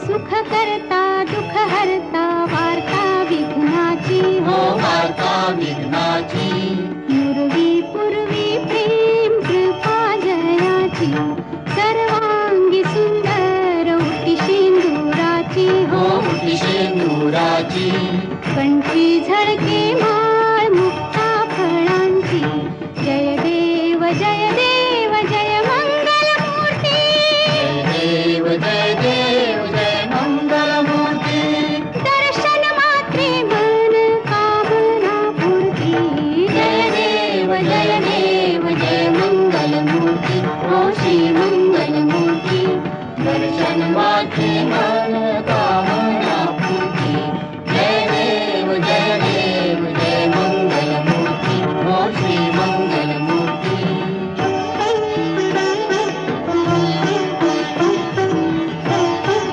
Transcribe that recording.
सुख करता दुःख हरता वार्ता विघ्नाची हो वार्ता विघ्नाची पूर्वी पूर्वी प्रेम कृपा जयाची सर्वांगी सुंदर उटी शेंदुराची हो उटी शेंदुराची कंठी झळके माळ मुक्ता फळांची जय देव जय देव जय मंगल मूर्ती जय देव जय मंगल मूर्ती दर्शन मात्रे मन कामना पूर्ती जय देव जय मंगल मूर्ती हो श्री मंगल मूर्ती दर्शन मात्रे मन कामना